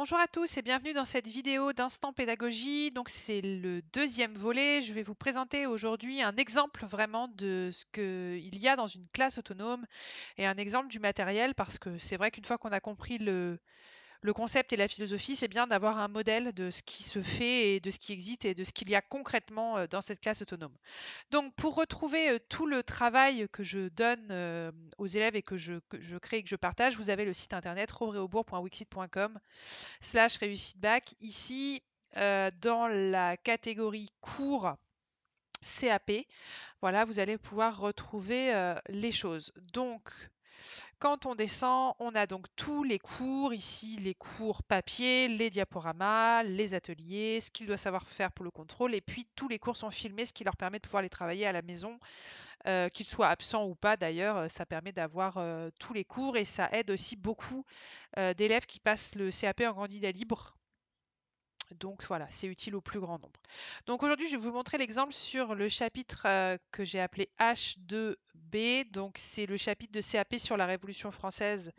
Bonjour à tous et bienvenue dans cette vidéo d'Instant Pédagogie. Donc c'est le deuxième volet. Je vais vous présenter aujourd'hui un exemple vraiment de ce qu'il y a dans une classe autonome et un exemple du matériel parce que c'est vrai qu'une fois qu'on a compris le concept et la philosophie, c'est bien d'avoir un modèle de ce qui se fait et de ce qui existe et de ce qu'il y a concrètement dans cette classe autonome. Donc, pour retrouver tout le travail que je donne aux élèves et que je crée et que je partage, vous avez le site internet revreaubourg.wixit.com/réussitebac. Ici, dans la catégorie cours CAP, voilà, vous allez pouvoir retrouver les choses. Donc, quand on descend, on a donc tous les cours, ici les cours papier, les diaporamas, les ateliers, ce qu'ils doivent savoir faire pour le contrôle, et puis tous les cours sont filmés, ce qui leur permet de pouvoir les travailler à la maison, qu'ils soient absents ou pas d'ailleurs, ça permet d'avoir tous les cours et ça aide aussi beaucoup d'élèves qui passent le CAP en candidat libre. Donc voilà, c'est utile au plus grand nombre. Donc aujourd'hui, je vais vous montrer l'exemple sur le chapitre que j'ai appelé H2B. Donc c'est le chapitre de CAP sur la Révolution française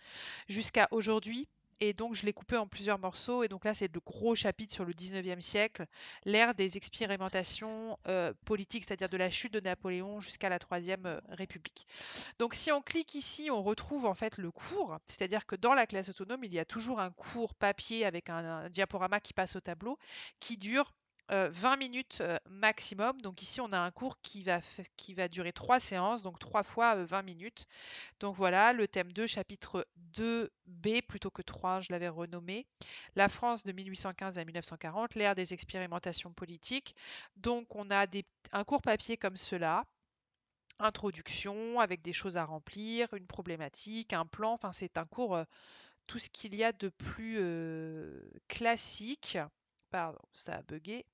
jusqu'à aujourd'hui. Et donc je l'ai coupé en plusieurs morceaux. Et donc là, c'est le gros chapitre sur le 19e siècle, l'ère des expérimentations politiques, c'est-à-dire de la chute de Napoléon jusqu'à la Troisième République. Donc si on clique ici, on retrouve en fait le cours, c'est-à-dire que dans la classe autonome, il y a toujours un cours papier avec un diaporama qui passe au tableau qui dure 20 minutes maximum. Donc ici, on a un cours qui va durer 3 séances, donc 3 fois 20 minutes. Donc voilà, le thème 2, chapitre 2B plutôt que 3, je l'avais renommé. La France de 1815 à 1940, l'ère des expérimentations politiques. Donc on a un cours papier comme cela, introduction avec des choses à remplir, une problématique, un plan. Enfin, c'est un cours, tout ce qu'il y a de plus classique. Pardon, ça a bugué.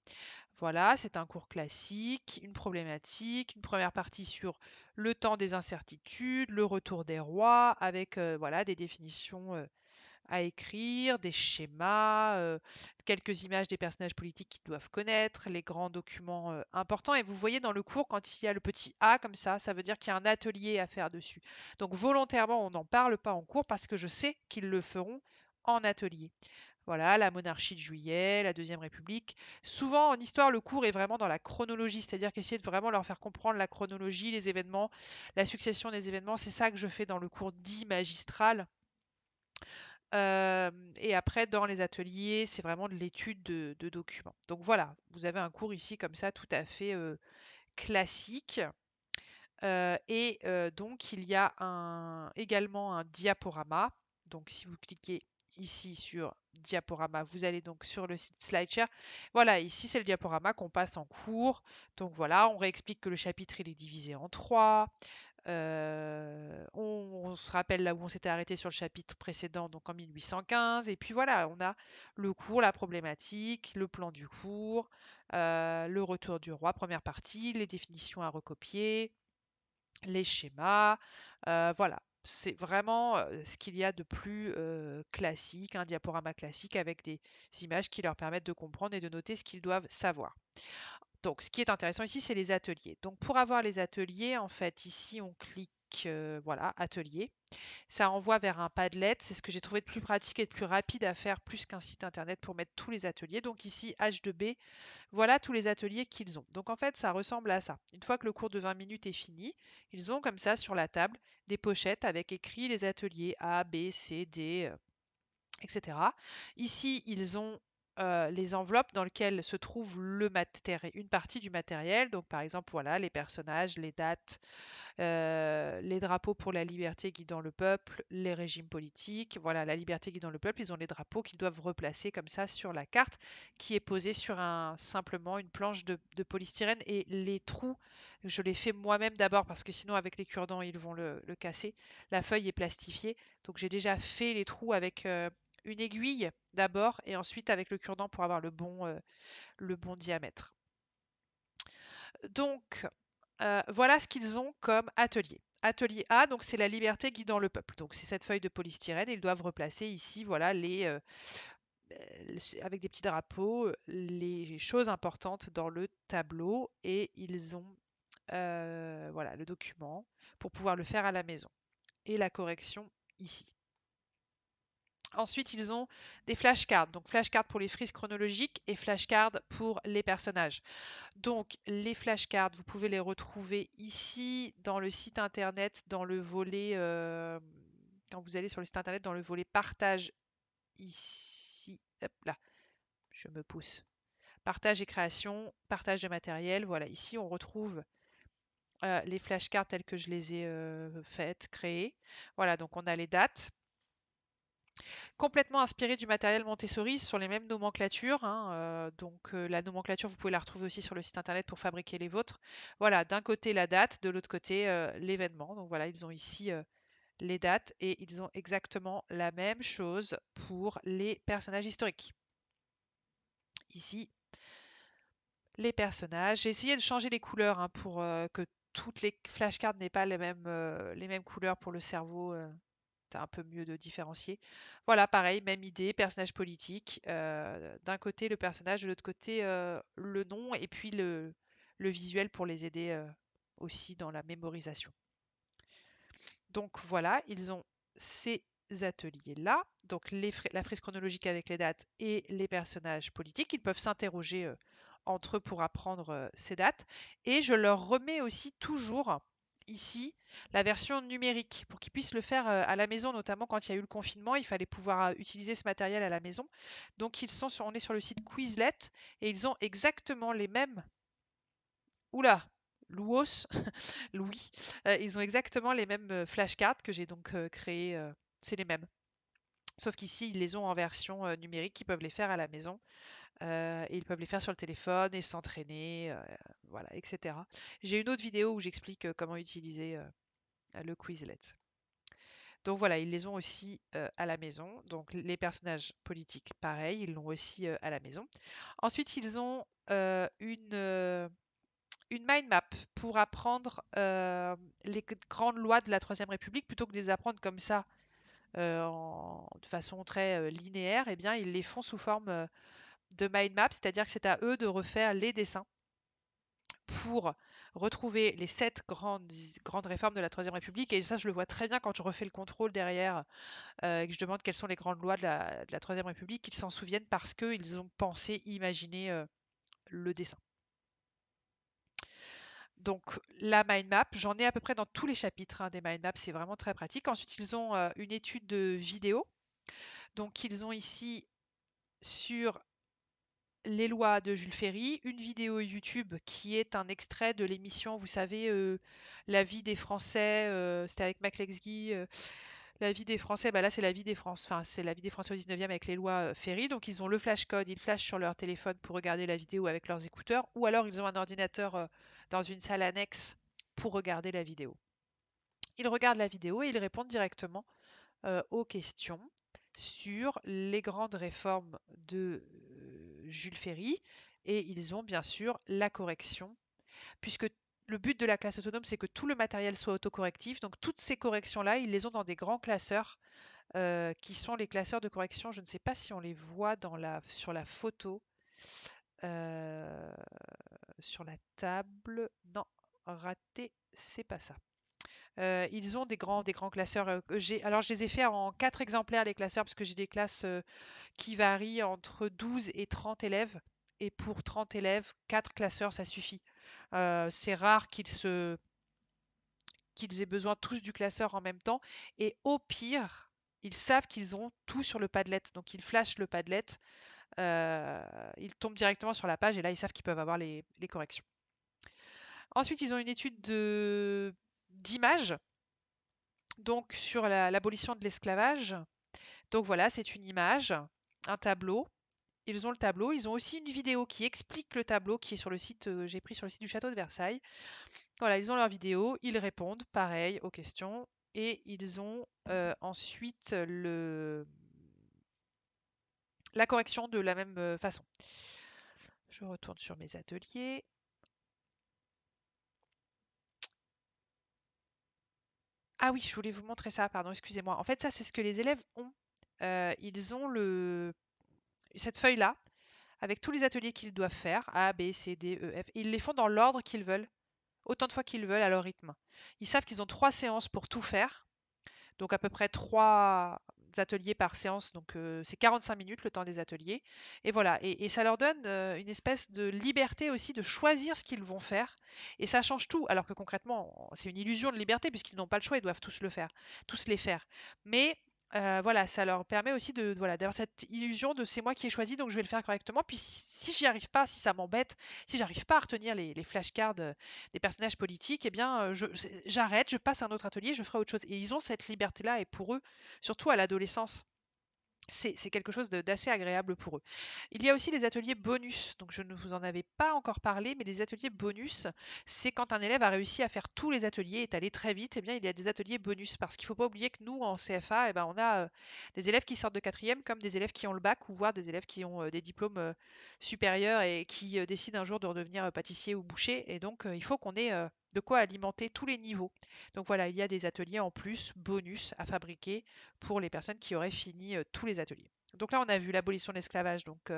Voilà, c'est un cours classique, une problématique, une première partie sur le temps des incertitudes, le retour des rois, avec voilà des définitions à écrire, des schémas, quelques images des personnages politiques qu'ils doivent connaître, les grands documents importants. Et vous voyez dans le cours, quand il y a le petit A comme ça veut dire qu'il y a un atelier à faire dessus. Donc volontairement, on n'en parle pas en cours parce que je sais qu'ils le feront en atelier. Voilà, la monarchie de Juillet, la Deuxième République. Souvent en histoire, le cours est vraiment dans la chronologie, c'est-à-dire qu'essayer de vraiment leur faire comprendre la chronologie, les événements, la succession des événements. C'est ça que je fais dans le cours dit magistral. Et après, dans les ateliers, c'est vraiment de l'étude de documents. Donc voilà, vous avez un cours ici comme ça, tout à fait classique. Donc, il y a également un diaporama. Donc, si vous cliquez ici sur diaporama, vous allez donc sur le site SlideShare. Voilà, ici, c'est le diaporama qu'on passe en cours. Donc voilà, on réexplique que le chapitre, il est divisé en trois. On se rappelle là où on s'était arrêté sur le chapitre précédent, donc en 1815. Et puis voilà, on a le cours, la problématique, le plan du cours, le retour du roi, première partie, les définitions à recopier, les schémas. Voilà, c'est vraiment ce qu'il y a de plus classique, un diaporama classique avec des images qui leur permettent de comprendre et de noter ce qu'ils doivent savoir. Donc, ce qui est intéressant ici, c'est les ateliers. Donc, pour avoir les ateliers, en fait, ici, on clique, voilà, atelier. Ça envoie vers un Padlet. C'est ce que j'ai trouvé de plus pratique et de plus rapide à faire, plus qu'un site internet pour mettre tous les ateliers. Donc, ici, H2B, voilà tous les ateliers qu'ils ont. Donc, en fait, ça ressemble à ça. Une fois que le cours de 20 minutes est fini, ils ont comme ça sur la table des pochettes avec écrit les ateliers A, B, C, D, etc. Ici, ils ont les enveloppes dans lesquelles se trouve une partie du matériel. Donc, par exemple, voilà, les personnages, les dates, les drapeaux pour la liberté guidant le peuple, les régimes politiques. Voilà, la liberté guidant le peuple, ils ont les drapeaux qu'ils doivent replacer comme ça sur la carte qui est posée sur simplement une planche de polystyrène. Et les trous, je les fais moi-même d'abord parce que sinon, avec les cure-dents, ils vont le casser. La feuille est plastifiée. Donc, j'ai déjà fait les trous avec une aiguille d'abord et ensuite avec le cure-dent pour avoir le bon diamètre. Donc, voilà ce qu'ils ont comme atelier. Atelier A, donc c'est la liberté guidant le peuple. Donc c'est cette feuille de polystyrène. Ils doivent replacer ici, voilà, avec des petits drapeaux, les choses importantes dans le tableau. Et ils ont voilà, le document pour pouvoir le faire à la maison. Et la correction ici. Ensuite, ils ont des flashcards. Donc, flashcards pour les frises chronologiques et flashcards pour les personnages. Donc, les flashcards, vous pouvez les retrouver ici dans le site internet, dans le volet, quand vous allez sur le site internet, dans le volet partage, ici, hop là, je me pousse. Partage et création, partage de matériel. Voilà, ici, on retrouve les flashcards tels que je les ai faites, créées. Voilà, donc on a les dates. Complètement inspiré du matériel Montessori sur les mêmes nomenclatures, hein, donc la nomenclature, vous pouvez la retrouver aussi sur le site internet pour fabriquer les vôtres. Voilà, d'un côté la date, de l'autre côté l'événement. Donc voilà, ils ont ici les dates et ils ont exactement la même chose pour les personnages historiques. Ici, les personnages. J'ai essayé de changer les couleurs hein, pour que toutes les flashcards n'aient pas les mêmes couleurs pour le cerveau. C'est un peu mieux de différencier. Voilà, pareil, même idée, personnage politique. D'un côté le personnage, de l'autre côté le nom et puis le visuel pour les aider aussi dans la mémorisation. Donc voilà, ils ont ces ateliers-là, donc la frise chronologique avec les dates et les personnages politiques. Ils peuvent s'interroger entre eux pour apprendre ces dates. Et je leur remets aussi toujours ici la version numérique pour qu'ils puissent le faire à la maison, notamment quand il y a eu le confinement. Il fallait pouvoir utiliser ce matériel à la maison. Donc on est sur le site Quizlet et ils ont exactement les mêmes. Oula, Louos, Louis, ils ont exactement les mêmes flashcards que j'ai donc créés. C'est les mêmes. Sauf qu'ici, ils les ont en version numérique, ils peuvent les faire à la maison. Et ils peuvent les faire sur le téléphone et s'entraîner, voilà, etc. J'ai une autre vidéo où j'explique comment utiliser le Quizlet. Donc voilà, ils les ont aussi à la maison. Donc les personnages politiques, pareil, ils l'ont aussi à la maison. Ensuite, ils ont une mind map pour apprendre les grandes lois de la Troisième République, plutôt que de les apprendre comme ça, de façon très linéaire, eh bien, ils les font sous forme de mind map, c'est-à-dire que c'est à eux de refaire les dessins pour retrouver les 7 grandes réformes de la Troisième République. Et ça, je le vois très bien quand je refais le contrôle derrière et que je demande quelles sont les grandes lois de la Troisième République. Ils s'en souviennent parce qu'ils ont pensé, imaginé le dessin. Donc la mind map, j'en ai à peu près dans tous les chapitres hein, des mind maps, c'est vraiment très pratique. Ensuite, ils ont une étude de vidéo. Donc ils ont ici sur les lois de Jules Ferry, une vidéo YouTube qui est un extrait de l'émission, vous savez, La vie des Français, c'était avec Mac Lexguy, la vie des Français, bah là c'est la vie des Français, enfin c'est la vie des Français au 19e avec les lois Ferry, donc ils ont le flash code, ils flashent sur leur téléphone pour regarder la vidéo avec leurs écouteurs, ou alors ils ont un ordinateur dans une salle annexe pour regarder la vidéo. Ils regardent la vidéo et ils répondent directement aux questions sur les grandes réformes de Jules Ferry et ils ont bien sûr la correction puisque le but de la classe autonome, c'est que tout le matériel soit autocorrectif. Donc toutes ces corrections-là, ils les ont dans des grands classeurs qui sont les classeurs de correction. Je ne sais pas si on les voit sur la photo, euh, sur la table. Non, raté, c'est pas ça. Ils ont des grands classeurs. Alors, je les ai fait en 4 exemplaires, les classeurs, parce que j'ai des classes qui varient entre 12 et 30 élèves. Et pour 30 élèves, 4 classeurs, ça suffit. C'est rare qu'ils aient besoin tous du classeur en même temps. Et au pire, ils savent qu'ils ont tout sur le Padlet. Donc, ils flashent le Padlet. Ils tombent directement sur la page et là, ils savent qu'ils peuvent avoir les corrections. Ensuite, ils ont une étude d'image donc sur l'abolition de l'esclavage. Donc voilà, c'est une image, un tableau. Ils ont le tableau. Ils ont aussi une vidéo qui explique le tableau qui est sur le site, j'ai pris sur le site du château de Versailles. Voilà, ils ont leur vidéo, ils répondent pareil aux questions et ils ont ensuite la correction de la même façon. Je retourne sur mes ateliers. Ah oui, je voulais vous montrer ça, pardon, excusez-moi. En fait, ça, c'est ce que les élèves ont. Ils ont cette feuille-là avec tous les ateliers qu'ils doivent faire, A, B, C, D, E, F. Ils les font dans l'ordre qu'ils veulent, autant de fois qu'ils veulent, à leur rythme. Ils savent qu'ils ont 3 séances pour tout faire, donc à peu près 3, ateliers par séance, donc c'est 45 minutes le temps des ateliers. Et voilà, et ça leur donne une espèce de liberté aussi de choisir ce qu'ils vont faire. Et ça change tout, alors que concrètement, c'est une illusion de liberté puisqu'ils n'ont pas le choix, ils doivent tous le faire, tous les faire. Mais voilà, ça leur permet aussi voilà, d'avoir cette illusion de c'est moi qui ai choisi, donc je vais le faire correctement. Puis si j'y arrive pas, si ça m'embête, si j'arrive pas à retenir les flashcards des personnages politiques, eh bien, j'arrête, je passe à un autre atelier, je ferai autre chose. Et ils ont cette liberté-là, et pour eux, surtout à l'adolescence, c'est quelque chose d'assez agréable pour eux. Il y a aussi les ateliers bonus. Donc je ne vous en avais pas encore parlé, mais les ateliers bonus, c'est quand un élève a réussi à faire tous les ateliers et est allé très vite, eh bien il y a des ateliers bonus. Parce qu'il ne faut pas oublier que nous, en CFA, eh ben, on a des élèves qui sortent de quatrième comme des élèves qui ont le bac ou voire des élèves qui ont des diplômes supérieurs et qui décident un jour de redevenir pâtissier ou boucher. Et donc il faut qu'on ait de quoi alimenter tous les niveaux. Donc voilà, il y a des ateliers en plus, bonus à fabriquer pour les personnes qui auraient fini tous les ateliers. Donc là, on a vu l'abolition de l'esclavage, donc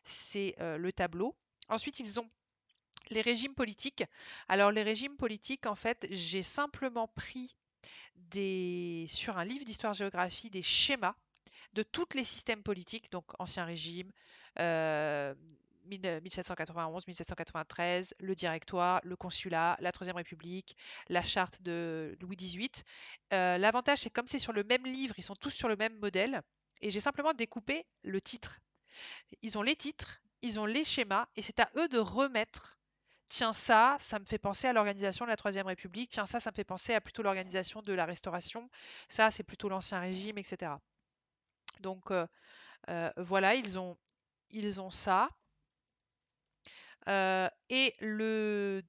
c'est le tableau. Ensuite, ils ont les régimes politiques. Alors les régimes politiques, en fait, j'ai simplement pris sur un livre d'histoire-géographie des schémas de tous les systèmes politiques, donc Ancien Régime, 1791, 1793, le Directoire, le Consulat, la Troisième République, la Charte de Louis XVIII. L'avantage, c'est comme c'est sur le même livre, ils sont tous sur le même modèle, et j'ai simplement découpé le titre. Ils ont les titres, ils ont les schémas, et c'est à eux de remettre. Tiens, ça me fait penser à l'organisation de la Troisième République. Tiens, ça me fait penser à plutôt l'organisation de la Restauration. Ça, c'est plutôt l'Ancien Régime, etc. Donc, voilà, ils ont ça. Et le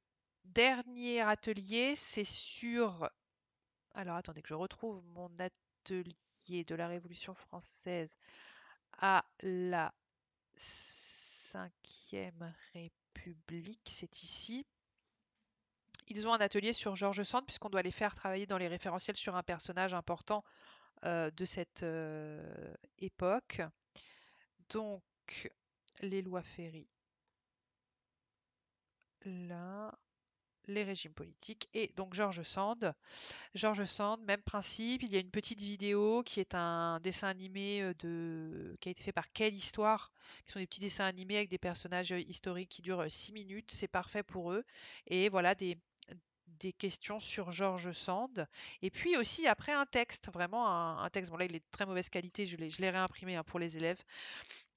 dernier atelier, c'est sur... Alors, attendez que je retrouve mon atelier de la Révolution française à la Cinquième République. C'est ici. Ils ont un atelier sur George Sand, puisqu'on doit les faire travailler dans les référentiels sur un personnage important de cette époque. Donc, les lois Ferry, là, les régimes politiques, et donc George Sand. George Sand, même principe, il y a une petite vidéo qui est un dessin animé qui a été fait par Quelle Histoire, qui sont des petits dessins animés avec des personnages historiques qui durent 6 minutes, c'est parfait pour eux. Et voilà des questions sur George Sand. Et puis aussi après un texte, vraiment un texte, bon là il est de très mauvaise qualité, je l'ai réimprimé pour les élèves.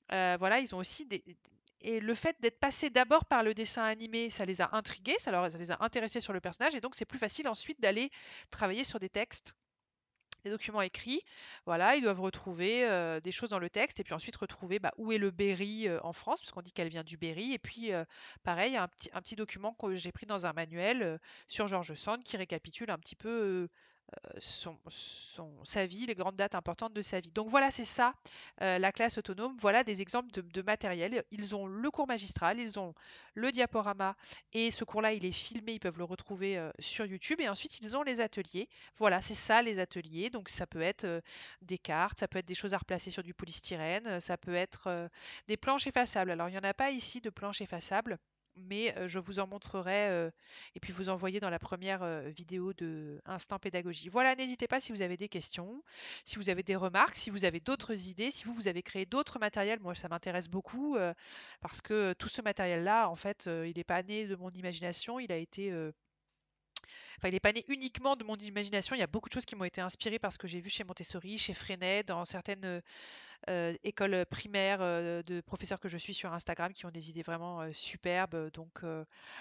Voilà, ils ont aussi et le fait d'être passé d'abord par le dessin animé, ça les a intrigués, ça les a intéressés sur le personnage, et donc c'est plus facile ensuite d'aller travailler sur des textes, des documents écrits. Voilà, ils doivent retrouver des choses dans le texte, et puis ensuite retrouver où est le Berry en France, parce qu'on dit qu'elle vient du Berry. Et puis pareil, un petit document que j'ai pris dans un manuel sur George Sand qui récapitule un petit peu sa vie, les grandes dates importantes de sa vie. Donc voilà, c'est ça, la classe autonome. Voilà des exemples de matériel. Ils ont le cours magistral, ils ont le diaporama, et ce cours-là, il est filmé, ils peuvent le retrouver sur YouTube. Et ensuite, ils ont les ateliers. Voilà, c'est ça les ateliers. Donc ça peut être des cartes, ça peut être des choses à replacer sur du polystyrène, ça peut être des planches effaçables. Alors il n'y en a pas ici de planches effaçables, mais je vous en montrerai et puis vous envoyer dans la première vidéo de Instant Pédagogie. Voilà, n'hésitez pas si vous avez des questions, si vous avez des remarques, si vous avez d'autres idées, si vous avez créé d'autres matériels. Moi, ça m'intéresse beaucoup parce que tout ce matériel-là, en fait, il n'est pas né de mon imagination, il a été... Enfin, il n'est pas né uniquement de mon imagination, il y a beaucoup de choses qui m'ont été inspirées par ce que j'ai vu chez Montessori, chez Freinet, dans certaines écoles primaires de professeurs que je suis sur Instagram qui ont des idées vraiment superbes. Donc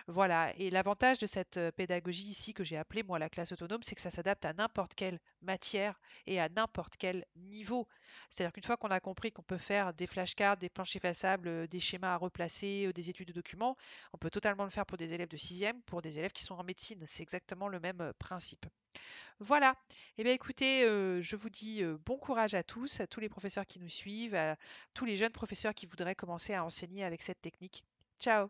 voilà. Et l'avantage de cette pédagogie ici que j'ai appelée moi la classe autonome, c'est que ça s'adapte à n'importe quelle matière et à n'importe quel niveau. C'est-à-dire qu'une fois qu'on a compris qu'on peut faire des flashcards, des planches effaçables, des schémas à replacer, des études de documents, on peut totalement le faire pour des élèves de sixième, pour des élèves qui sont en médecine. C'est exactement le même principe. Voilà. Eh bien, écoutez, je vous dis bon courage à tous les professeurs qui nous suivent, à tous les jeunes professeurs qui voudraient commencer à enseigner avec cette technique. Ciao!